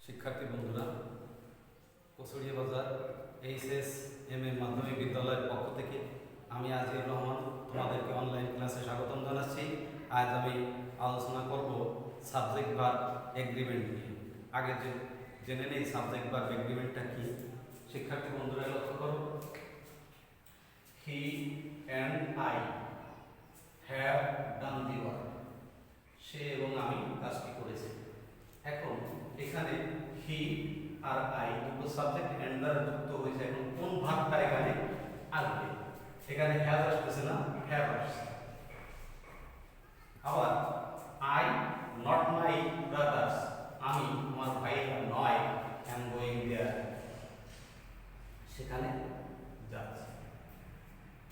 শিক্ষার্থী বন্ধুরা, কচুরিয়া বাজার HSMM মাধ্যমিক বিদ্যালয়ের পক্ষ থেকে আমি আজিউর রহমান তোমাদেরকে অনলাইন ক্লাসে স্বাগতম জানাচ্ছি। আজ আমি আলোচনা করব সাবজেক্ট ভার্ব এগ্রিমেন্ট নিয়ে। আগে জেনে নেই সাবজেক্ট ভার্ব এগ্রিমেন্টটা কি। শিক্ষার্থী বন্ধুরা লক্ষ্য করো, he and I have done the work. সে এবং আমি কাজটি করেছি। এখন এখানে হি আর আই দুটো সাবজেক্ট এন্ড দ্বারা যুক্ত হয়েছে। এখন কোন ভাগটা এখানে আসবে? এখানে হ্যাভ আসতেছে না, হ্যাভ আসছে। আবার আই নট মাই ব্রাদার্স, আমি আমার ভাইরা নয়, অ্যাম গোয়িং দেয়ার, সেখানে যাচ্ছে।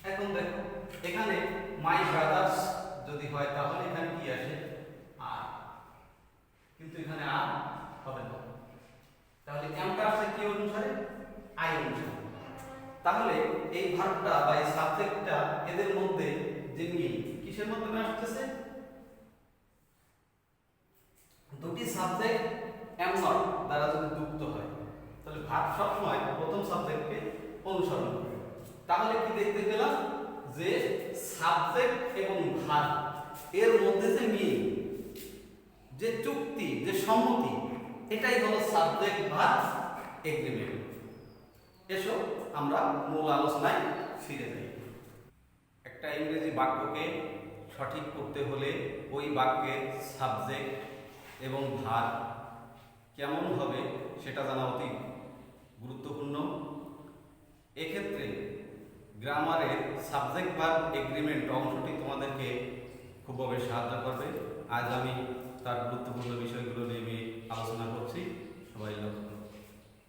এখন দেখো, এখানে মাই ব্রাদার্স যদি হয় তাহলে এখানে কি আসে? আর, কিন্তু এখানে আর হবে না। তাহলে এমটা আসছে কি অনুসারে? আই অনুসারে। তাহলে এই ভার্বটা বা এই সাবজেক্টটা এদের মধ্যে যে মিল কিসের মাধ্যমে আসতেছে? দুটি সাবজেক্ট এম নট দ্বারা যদি যুক্ত হয় তাহলে ভার্ব সবসময় প্রথম সাবজেক্টকে অনুসরণ করে। তাহলে কি দেখতে পেলাম যে সাবজেক্ট এবং ভার্ব এর মধ্যে যে মিল, যে চুক্তি, যে সম্মতি, এটাই হলো সাবজেক্ট ভার্ব এগ্রিমেন্ট। এসো আমরা মূল আলোচনায় ফিরে যাই। একটা ইংরেজি বাক্যকে সঠিক করতে হলে ওই বাক্যের সাবজেক্ট এবং ভার্ব কেমন হবে সেটা জানা অতি গুরুত্বপূর্ণ। এক্ষেত্রে গ্রামারের সাবজেক্ট ভার্ব এগ্রিমেন্ট অংশটি তোমাদেরকে খুবভাবে সাহায্য করবে। আজ আমি তার গুরুত্বপূর্ণ বিষয়গুলো নিয়ে আলোচনা করছি। সবাই লক্ষ্য করো,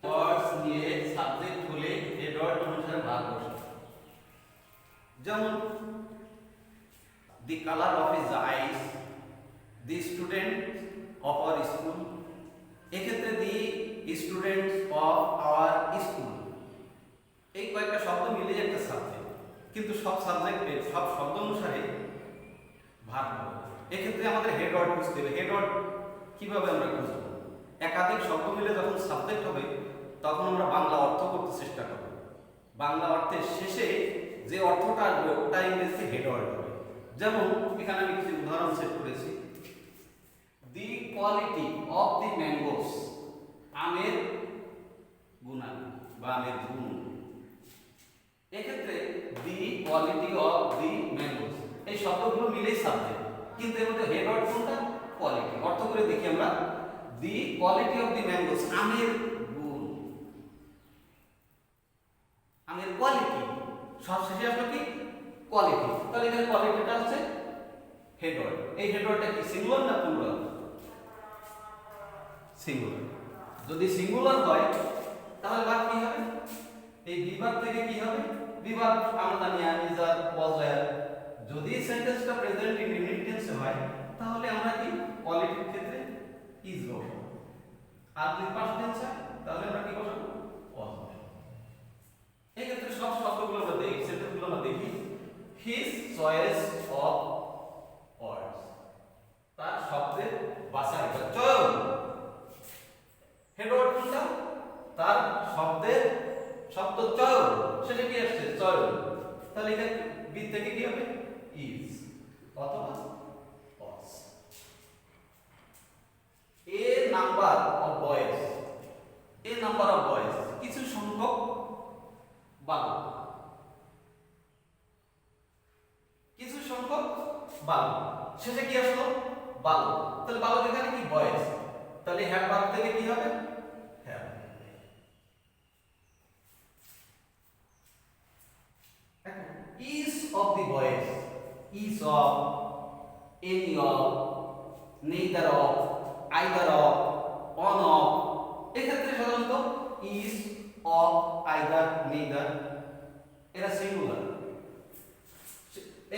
ওয়ার্ডস নিয়ে সাবজেক্ট হলে হেড ওয়ার্ড অনুসারে ভার্ব বসে। যেমন the colour of his eyes, the student of our school. এক্ষেত্রে the students of our school, এই কয়েকটা শব্দ মিলে একটা সাবজেক্ট, কিন্তু সব সাবজেক্টের সব শব্দ অনুসারে ভার্ব হবে। এক্ষেত্রে আমাদের হেড ওয়ার্ড বুঝতে হবে। হেড ওয়ার্ড কিভাবে আমরা বুঝব? একাধিক শব্দ মিলে যখন সাবজেক্ট হবে তখন আমরা বাংলা অর্থ করতে চেষ্টা করব। বাংলা অর্থের শেষে যে অর্থটা আসবে ওটা ইংরেজিতে হেড ওয়ার্ড হবে। যেমন এখানে আমি কিছু উদাহরণ সেট করেছি। দি কোয়ালিটি অফ দি ম্যাঙ্গোস, আমের গুণাগুণ বা আমের গুণ। এক্ষেত্রে দি কোয়ালিটি অফ দি ম্যাঙ্গোস, এই শব্দগুলো মিলেই সাবজেক্ট, কিন্তু এর মধ্যে হেড ওয়ার্ড কোনটা? কোয়ালিটি। অর্থ করে দেখি আমরা, দি কোয়ালিটি অফ দি ম্যাঙ্গোস, আমের গুণ, আমের কোয়ালিটি, সব শেষে আসলো কি? কোয়ালিটি। তাহলে এখানে কোয়ালিটিটা হচ্ছে হেড ওয়ার্ড। এই হেড ওয়ার্ডটা কি সিঙ্গুলার না প্লুরাল? সিঙ্গুলার। যদি সিঙ্গুলার হয় তাহলে ভার্ব কি হবে? এই বিভাগ থেকে কি হবে? বিভাগ আমরা জানি am, is, are, was, were। যদি সেন্টেন্সটা প্রেজেন্ট ইনডিফিনিট টেন্সে হয় তাহলে আমরা কি কোয়ালিটির ক্ষেত্রে is বসাবো। আর যদি পাস্ট টেন্স হয় তাহলে আমরা কি বসাবো? was বসাবো। এই ক্ষেত্রে সব শব্দগুলো আমরা দেখি, সেন্টেন্সগুলো আমরা দেখি। his choice of words, তার শব্দের বাছাই বা চয়ন। হেড ওয়ার্ড কোনটা? তার শব্দের শব্দ চয়ন, সেটা কি আসছে? চয়ন। তাহলে এখানে বি থেকে কি হবে? ইজ অথবা was। A number of boys, A number of boys, কিছু সংখ্যক বালক, কিছু সংখ্যক বালক, শেষে কি আসলো? বালক। তাহলে বালক এখানে কি? বয়েজ। তাহলে হ্যাভ ভার্ব থেকে কি হবে? Have. Is of the boys, is of, any of, neither of, either of, on of. এক্ষেত্রে সাধারণত ইজ, অফ, আইদার, নেইদার এরা সিঙ্গুলার।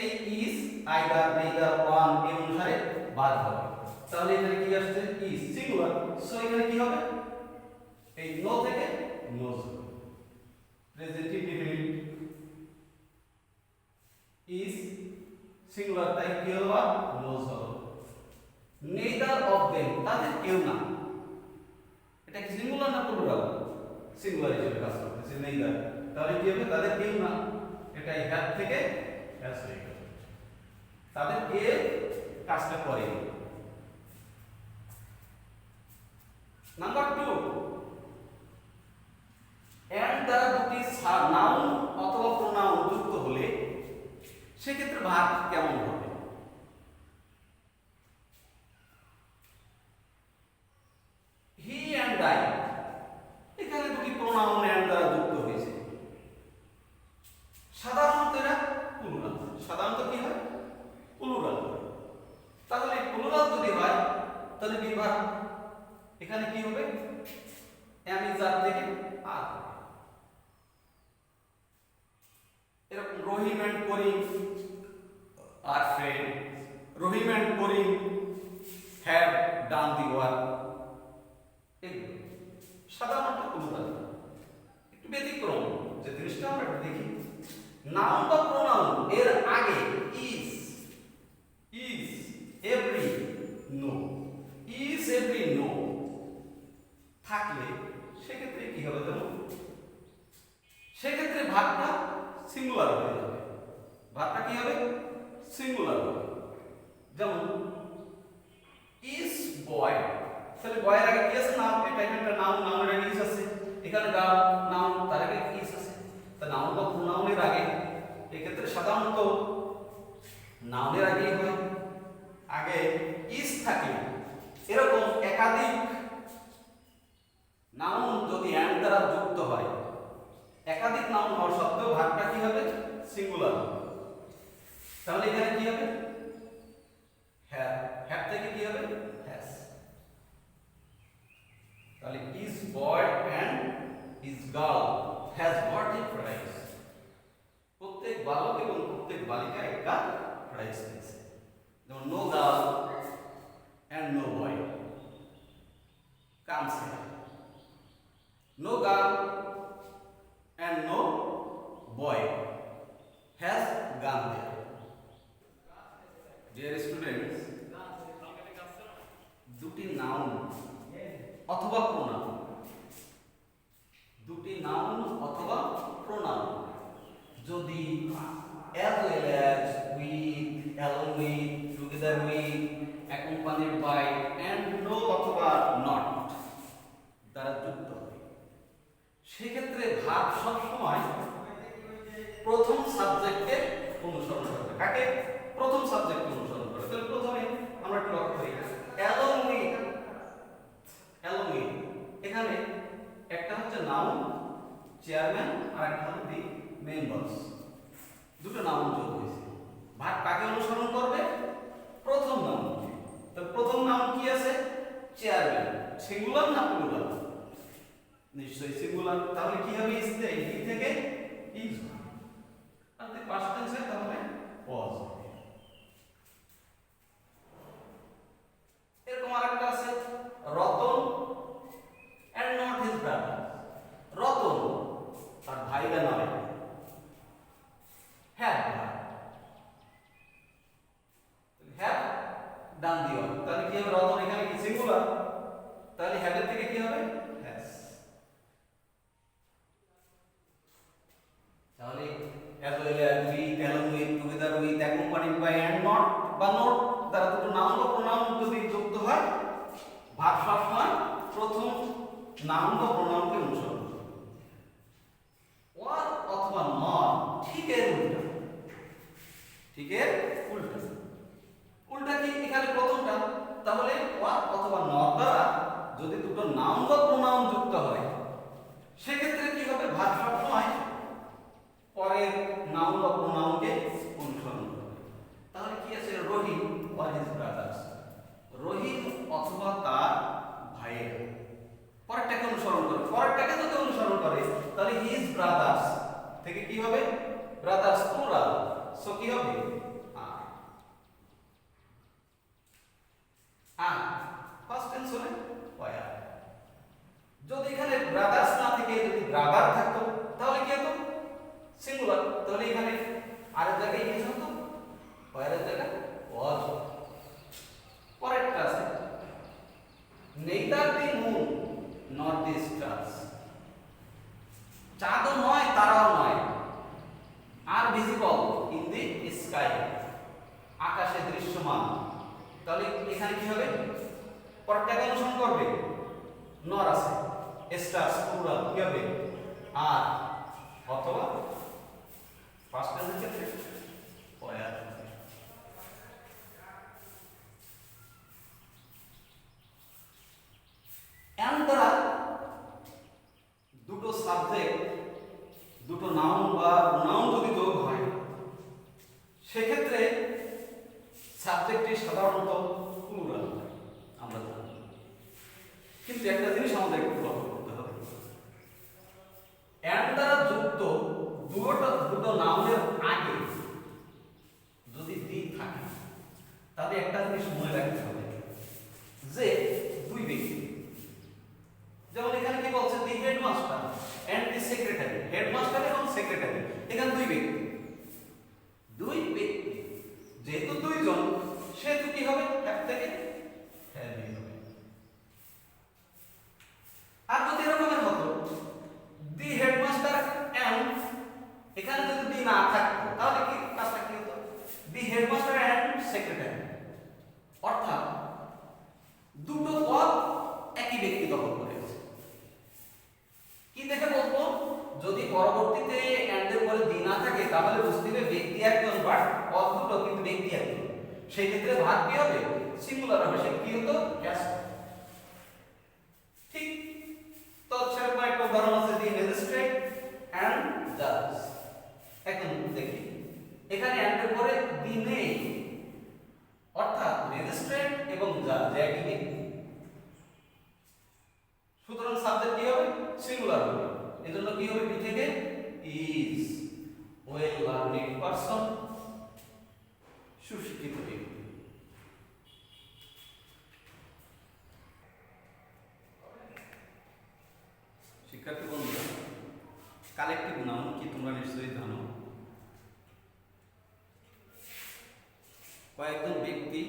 এই ইজ, আইদার, নেইদার, অন এর অনুসারে ভার্ব হবে। তাহলে এখানে কি আসছে? ইজ সিঙ্গুলার, সো এখানে কি হবে? এই নো থেকে নোজ হবে। প্রেজেন্ট ইনডিফিনিট, ইজ সিঙ্গুলার, তাই কি হলো? নোজ হলো। নেইদার অফ দেম, তাদের কেউ না। এটা সিঙ্গুলার হিসেবে কাজ করতেছে নেইদার, তাহলে কি হবে তাদের কেউ না, এটাই হ্যাভ থেকে হ্যাজ হয়ে গেল, তাদের কে কাজটা করে। নাম্বার 2, এন্ড দ্বারা দুটি নাউন অথবা প্রোনাউন যুক্ত হলে সেক্ষেত্রে ভার্ব কেমন হবে? হি এন্ড আই, এখানে দুটি প্রোনাউন এন্ড দ্বারা যুক্ত হয়েছে, সাধারণত এরা প্লুরাল, সাধারণত কি হয় প্লুরাল। তাহলে প্লুরাল যদি হয় তাহলে বিভাগ এখানে কি হবে, এম ইজ আর থেকে আর, এরকম Rahim and Karim are friend, Rahim and Karim have done the work, এগুলো সাধারণত প্লুরাল। একটু ব্যতিক্রম যে জিনিসটা আমরা দেখি, নাউন বা প্রোনাউন এর আগে each, every, no, each every no থাকলে সেক্ষেত্রে কি হবে জানো, সেক্ষেত্রে ভার্বটা সিঙ্গুলার হয়ে যাবে, ভার্বটা কি হবে সিঙ্গুলার হবে। যেমন ইজ বয়, তাহলে বয়ের আগে কি আছে নাউন, এটা একটা নাউন, নাউনের আগে ইজ আছে, এখানে নাউন তার আগে ইজ আছে, তা নাউন বা প্রোনাউনের আগে এক্ষেত্রে সাধারণত নাউনের আগেই হয়, আগে ইজ থাকে। এরকম একাধিক নাউন যদি এন্ড দ্বারা যুক্ত হয়, একাধিক নাউন হওয়া সত্ত্বেও ভার্বটা কি হবে সিঙ্গুলার হবে, তাহলে এখানে কি হবে হ্যাভ, হ্যাভ থেকে কি হবে হ্যাজ, তাহলে each boy and each girl has got a prize, প্রত্যেক বালক এবং প্রত্যেক বালিকা একটা প্রাইজ পেয়েছে। যেমন no girl and no boy comes here, no girl and no boy has gone there. Dear students, দুটি নাউন অথবা প্রোনাউন, দুটি নাউন অথবা প্রোনাউন যদি as well as with, along with, together with, accompanied by and no অথবা not দ্বারা যুক্ত হয়, সেক্ষেত্রে ভার্ব সবসময় প্রথম সাবজেক্টকে অনুসরণ করবে। কাকে? প্রথম সাবজেক্টকে অনুসরণ করবে। তাহলে প্রথমে আমরা একটু লক্ষ্য করি along with, along with এখানে একটা হচ্ছে নাউন চেয়ারম্যান আর একটা হচ্ছে দি মেম্বারস, দুটো নাউন যোগ হয়েছে, ভার্ব কাকে অনুসরণ করবে? প্রথম নাউন। তাহলে প্রথম নাউন কি আছে? চেয়ারম্যান, সিঙ্গুলার না প্লুরাল? নিশ্চয়ই সিঙ্গুলার, তাহলে কি হবে ইজ থেকে ইজ, আর যদি পাস্ট টেন্স হয় তাহলে ওয়াজ। এরকম আরেকটা আছে Ratan and not his brother, Ratan তার ভাইরা নয়, have, have done the work, তাহলে কি হবে রতন এখানে কি সিঙ্গুলার, তাহলে হ্যাভের থেকে কি হবে হ্যাজ। তাহলে as well as with, along with, together with, accompanied by and not বা not দ্বারা দুটো নাউন বা প্রোনাউন যদি যুক্ত হয়, ভার্ব সবসময় প্রথম নাউন বা প্রোনাউনকে অনুসরণ করবে। ওয়ার অথবা নট ঠিক এর উল্টা, ঠিক এর উল্টা, উল্টা কি এখানে প্রথমটা, তাহলে ওয়ার অথবা নট দ্বারা যদি দুটো নাউন বা প্রোনাউন যুক্ত হয় সেক্ষেত্রে কি হবে, ভার্ব সবসময় পরের নাউন বা প্রোনাউনকে অনুসরণ করবে। তাহলে কি আছে রহিম or his brothers, রহিম অথবা তার ভাইয়ের, পরেরটাকে অনুসরণ করে, পরেরটাকে যদি অনুসরণ করে তাহলে his brothers থেকে কি হবে brothers plural, সো কি হবে আর ফার্স্ট টেন্স হলে were, যদি এখানে ব্রাদার্স না থেকে যদি ব্রাদার থাকতো তাহলে কি হতো সিঙ্গুলার, তাহলে এখানে আরেক জায়গায় ইজ হতো, পরের জায়গায় ওয়াজ। পরেরটা আছে neither the moon not the stars, নর আছে স্টার্স প্লুরাল কি হবে আর অথবা পাস্ট টেন্সের ক্ষেত্রে ওয়ার। এন্ড দ্বারা দুটো সাবজেক্ট দুটো নাউন বা নাউন যদি যোগ হয় সেক্ষেত্রে সাবজেক্টটি সাধারণত প্লুরাল হয় আমরা জানি। কিন্তু একটা জিনিস আমাদের একটু লক্ষ্য করতে হবে, এন্ড দ্বারা যুক্ত দুটো নাউনের আগে যদি দি থাকে তাহলে একটা জিনিস মনে রাখতে হবে যে দুই ব্যক্তি, যেমন এখানে কি বলছে the headmaster and the secretary, headmaster এবং সেক্রেটারি, এখানে দুই ব্যক্তি যেহেতু দুইজন সেহেতু কি হবে এক থেকে হ্যাভি হবে। আর যদি এরকমের হতো দি হেডমাস্টার এন্ড, এখানে যদি দি না থাকতো তাহলে কি কাজটা কি হতো দি হেডমাস্টার এন্ড সেক্রেটারি, অর্থাৎ দুটো পদ একই ব্যক্তি দখল করে আছে। কি দেখে বলবো, যদি পরবর্তীতে এন্ড এর পরে দি না থাকে তাহলে বুঝতে হবে ব্যক্তি একজন বাট পদ দুটো কিন্তু ব্যক্তি একজন, সেই ক্ষেত্রে ভাগ কি হবে সিঙ্গুলার হবে, সে কি হতো ক্যাশ। ঠিক তো সেরকম একটা উদাহরণ আছে দি ম্যাজিস্ট্রেট এন্ড জাজ। এখন দেখি এখানে এন্ড এর পরে দি নেই, অর্থাৎ ম্যাজিস্ট্রেট এবং জাজ একই ব্যক্তি, সুতরাং সাবজেক্ট কি হবে সিঙ্গুলার হবে। এজন্য কি হবে বি থেকে ইজ ওয়েল লার্নিং পারসন, সুশিক্ষিত ব্যক্তি। শিক্ষার্থী বন্ধুরা, কালেকটিভ নাউন কি তোমরা নিশ্চয়ই জানো। কয়েকজন ব্যক্তি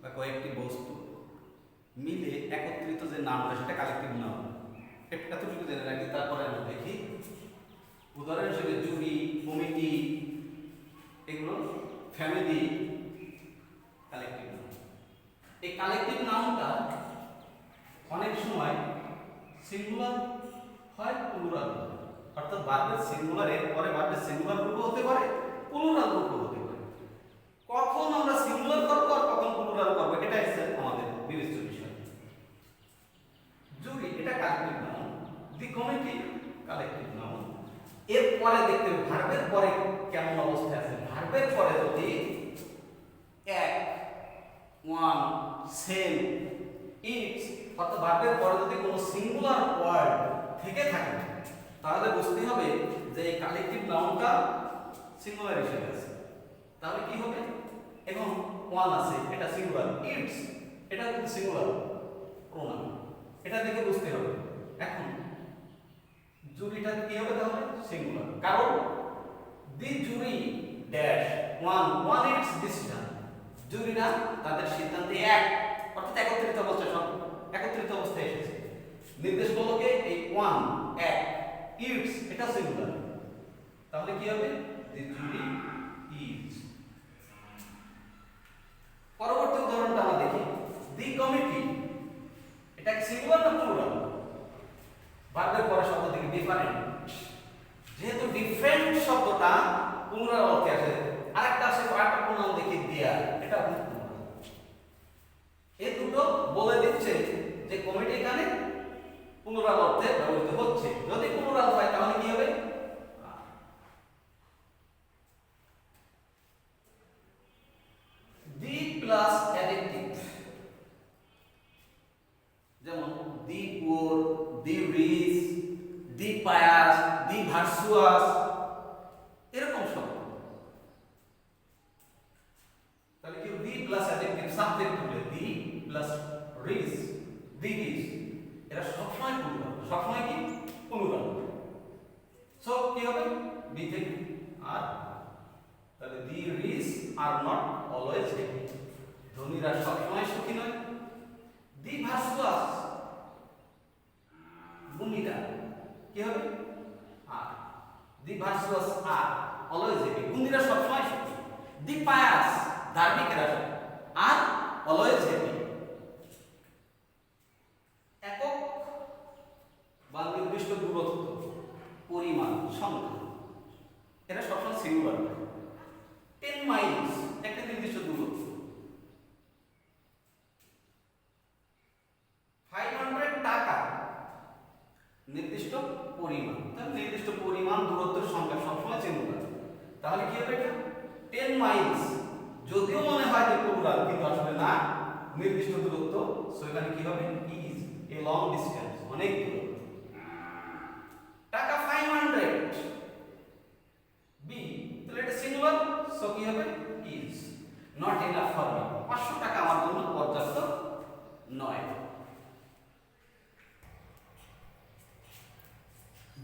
বা কয়েকটি বস্তু মিলে একত্রিত যে নামটা সেটা কালেকটিভ নাউন। এতটুকু জেনে রাখি, তারপরে আমরা দেখি। উদাহরণ হিসেবে জুরি, কমিটি, এগুলো ফ্যামিলি কালেকটিভ নাউন। এই কালেকটিভ নাউনটা অনেক সময় সিঙ্গুলার হয় প্লুরাল, অর্থাৎ ভার্বের সিঙ্গুলার এর পরে ভার্বের সিঙ্গুলার রূপ হতে পারে, প্লুরাল রূপ হতে পারে। কখন আমরা সিঙ্গুলার করব আর কখন প্লুরাল করব এটা হচ্ছে আমাদের বিবেচ্য বিষয়। জুরি এটা collective noun, the committee collective noun. এর পরে দেখতে হবে ভার্বের পরে কেমন অবস্থা আছে। ভার্বের পরে যদি এক, ওয়ান, সেম, ইটস, অর্থাৎ ভার্বের পরে যদি কোনো সিঙ্গুলার ওয়ার্ড থেকে থাকে তাহলে বুঝতে হবে যে এই কালেকটিভ নাউনটা সিঙ্গুলার হিসেবে আছে। তাহলে কি হবে, এখন ওয়ান আছে এটা সিঙ্গুলার, ইটস এটা কিন্তু সিঙ্গুলার প্রোনাউন, এটা দেখে বুঝতে হবে। এখন জুরিটা কি হবে তাহলে সিঙ্গুলার, কারণ দি জুরি ড্যাশ ওয়ান ইটস ডিসিশন, জুরিরা তাদের সিদ্ধান্তে এক, অর্থাৎ একত্রিত অবস্থায়, সব একত্রিত অবস্থায় এসেছে। নির্দেশ বলকে এই ওয়ান এক, ইটস এটা সিঙ্গুলার, তাহলে কি হবে দি জুরি ইজ। পরবর্তী উদাহরণটা আমরা দেখি, দি কমিটি এটা সিঙ্গুলার না প্লুরাল। ভার্বের পরে শব্দ থেকে ডিফারেন্ট, যেহেতু ডিফারেন্ট শব্দটা প্লুরাল অর্থে আসে, আরেকটা আছে আরেকটা প্রোনাউন দেখি দিয়া, এটা প্লুরাল। এই দুটো বলে দিচ্ছে যে কমিটি এখানে প্লুরাল অর্থে ব্যবহৃত হচ্ছে। যদি প্লুরাল হয় তাহলে কি হবে দি প্লাস অ্যাডজেক্টিভ, যেমন the poor, the rich, the pious, the virtuous, এরকম শব্দ। তাহলে কি দি প্লাস অ্যাডজেক্টিভ সাবজেক্ট হলে the plus rich, the rich, এরা সবসময় প্লুরাল, সবসময় কি প্লুরাল। সো কি হবে বি থেকে আর, তাহলে the rich are not always happy, ধনীরা সবসময় সুখী নয়। দি ভার্চুয়াস, গুণীরা কি হবে are, the virtuous are always happy, গুণীরা সবসময় সুখী। দি পায়াস, ধার্মিকরা আর অলওয়েজ হ্যাপি। একক দূরত্ব, পরিমাণ, সংখ্যা, এটা সবসময় সিঙ্গুলার। 10 মাইলস একটা নির্দিষ্ট দূরত্ব। 500 টাকা নির্দিষ্ট পরিমাণ। তাহলে নির্দিষ্ট পরিমাণ দূরত্বের সংখ্যা সবসময় সিঙ্গুলার। তাহলে কি হবে এটা? 10 মাইলস যদিও মনে হয় যে প্লুরাল, কিন্তু আসলে না, নির্দিষ্ট দূরত্ব। সো এখানে কি হবে? ইজ এ লং ডিসটেন্স, অনেক দূর। টাকা 500 বি, তাহলে এটা সিঙ্গুলার, সো কি হবে? Is not enough for me. 500 টাকা আমার জন্য পর্যাপ্ত নয়।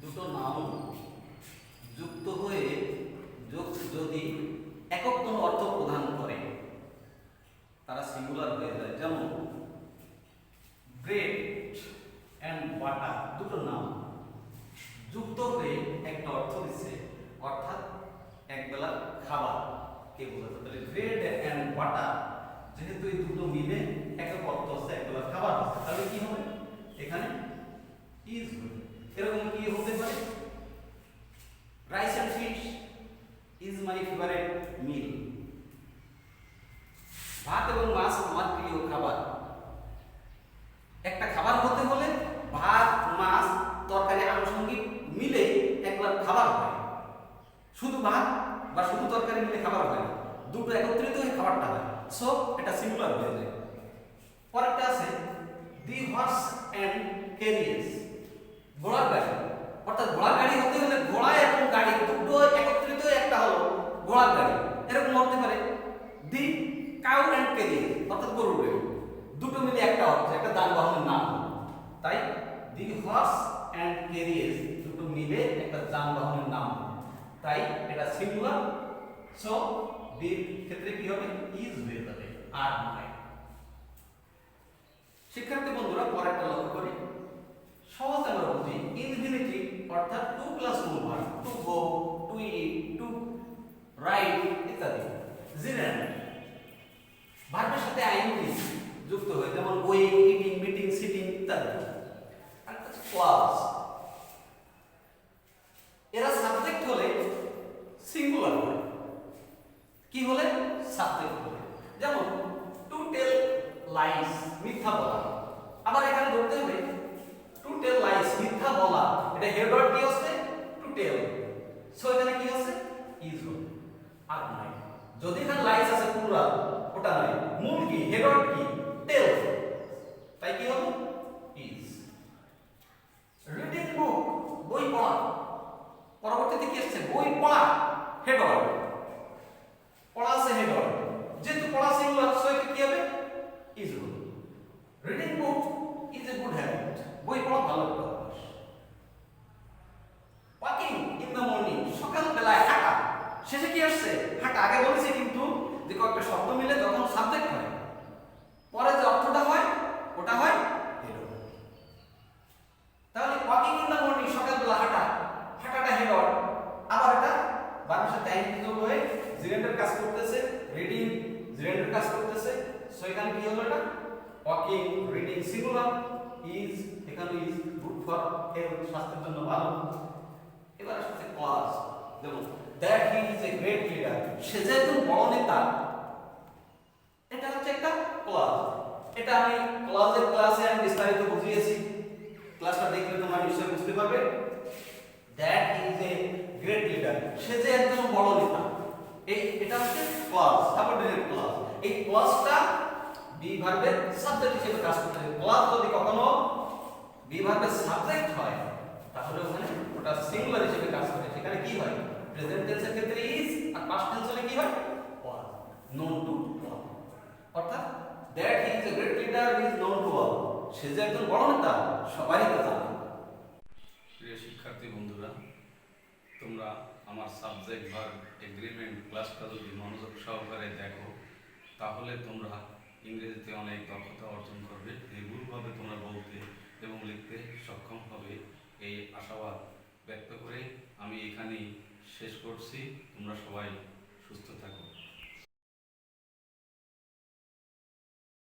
দুটো নাউন যুক্ত হয়ে যদি একক কোনো অর্থ প্রদান করে তারা সিঙ্গুলার হয়ে যায়। যেমন ব্রেড অ্যান্ড বাটার, দুটো নাম যুক্ত হয়ে একটা অর্থ দিচ্ছে, অর্থাৎ একবেলা খাবার কে বোঝাতে। তাহলে ব্রেড অ্যান্ড বাটার, যেহেতু এই দুটো মিলে একক অর্থ হচ্ছে, একবেলা খাবার হচ্ছে, তাহলে কি হবে? এখানে ইজ হবে। এরকম কি হতে পারে? Rice and fish is my favourite meal. ভাত এবং মাছ আমার প্রিয় খাবার। একটা খাবার হতে হলে ভাত, মাছ, তরকারি আনুষঙ্গিক মিলে একবার খাবার হয়। শুধু ভাত বা শুধু তরকারি মিলে খাবার হয় না, দুটো একত্রিত হয়ে খাবারটা হয়। সো এটা সিঙ্গুলার হয়ে যায়। পরেরটা আছে দি হর্স অ্যান্ড ক্যারিয়ার্স, ঘোড়ার গাড়ি। অর্থাৎ ঘোড়ার গাড়ি হতে হলে ঘোড়া এবং গাড়ি দুটো একত্রিত হয়ে একটা হলো ঘোড়ার গাড়ি। এরকম হতে পারে দি কাউ অ্যান্ড ক্যারিয়ার, অর্থাৎ গরুর গাড়ি। দুটো মিলে একটা অর্থ, একটা যানবাহনের নাম। তাই দি হর্স অ্যান্ড ক্যারিয়ার্স দুটো মিলে একটা যানবাহনের নাম। তাই এটা সিঙ্গুলার। সো বির ক্ষেত্রে কি হবে? ইজ হয়ে যাবে, আর নয়। শিক্ষার্থী বন্ধুরা, পরেরটা লক্ষ্য করি। সহজ আমরা বুঝি ইনফিনিটিভ অর্থাৎ to plus to verb, to go, to eat, to write ইত্যাদি। জিরেন্ট ভার্বের সাথে আইএনজি যুক্ত হয়, যেমন গোয়িং, ইটিং, মিটিং, সিটিং ইত্যাদি। আর ক্লাস, এরা সাবজেক্ট হলে সিঙ্গুলার হয়। কি হলে? সাবজেক্ট হলে। যেমন টু টেল লাইস, মিথ্যা বলা। আবার এখানে ধরতে হবে টু টেল লাইস, মিথ্যা বলা। এটা হেড ওয়ার্ড কি হচ্ছে? To tell. সো এখানে কি হচ্ছে? ইজ হবে, আর নয়। যদি এখানে লাইস আছে প্লুরাল, ওটা নয়। মূল কি? হেড ওয়ার্ড কি? টেল। তাই কি হবে? ইজ। রিডিং বুক, বই পড়া। পরবর্তীতে কি আসছে? বই পড়া, হেড ওয়ার্ড। পড়া আছে হেড ওয়ার্ড, যেহেতু পড়া সিঙ্গুলার, সো এটা কি হবে? ইজ হবে। Reading book is a good habit, বই পড়া ভালো একটা অভ্যাস। ওয়াকিং ইন দ্য মর্নিং, সকাল বেলায় হাঁটা। শেষে কি আসছে? হাঁটা। আগে বলেছি কিন্তু যে কয়েকটা শব্দ মিলে যখন সাবজেক্ট হয়, পরে যে অর্থটা হয় ওটা হয় হেড ওয়ার্ড। তাহলে ওয়াকিং ইন দ্য মর্নিং, সকাল বেলা হাঁটা, হাঁটাটা হেড ওয়ার্ড। আবার এটা ভার্বের সাথে আইএনজি যোগ হয়ে জিরেন্ডের কাজ করতেছে, রিডিং জিরেন্ডের কাজ করতেছে। সো এখানে কি হলো? এটা ওয়াকিং, রিডিং সিঙ্গুলার, ইজ এখানে ইজ গুড ফর হেলথ, স্বাস্থ্যের জন্য ভালো। এবার আসছে ক্লাস। যেমন that he is a great leader, সে যে একজন বড় নেতা। এটা হচ্ছে একটা ক্লাস। এটা আমি ক্লাসে আমি বিস্তারিত বুঝিয়েছি। ক্লাসটা দেখলে তোমরা নিশ্চয়ই বুঝতে পারবে। That he is a great leader, সে যে একজন বড় নেতা। এটা হচ্ছে ক্লাস, সাবঅর্ডিনেট ক্লাস। এই ক্লাসটা বি ভার্বের সাবজেক্ট হিসেবে কাজ করতে হবে। ক্লাস যদি কখনো বি ভার্বের সাবজেক্ট হয়, তাহলে ওখানে ওটা সিঙ্গুলার হিসেবে কাজ করে। সেখানে কি হয়? প্রেজেন্ট টেন্সের ক্ষেত্রে ইজ, আর পাস্ট টেন্স হলে কি হয়? Was, known to all. অর্থাৎ that he is a great leader is known to all, সে যে একজন বড় নেতা সবাই তা জানে। প্রিয় শিক্ষার্থী বন্ধুরা, তোমরা আমার সাবজেক্ট ভার্ব এগ্রিমেন্ট ক্লাসটা যদি মনোযোগ সহকারে দেখো, তাহলে তোমরা ইংরেজিতে অনেক দক্ষতা অর্জন করবে, নির্ভুলভাবে তোমরা বলতে এবং লিখতে সক্ষম হবে, এই আশাবাদ ব্যক্ত করে আমি এখানেই শেষ করছি। তোমরা সবাই সুস্থ থাকো।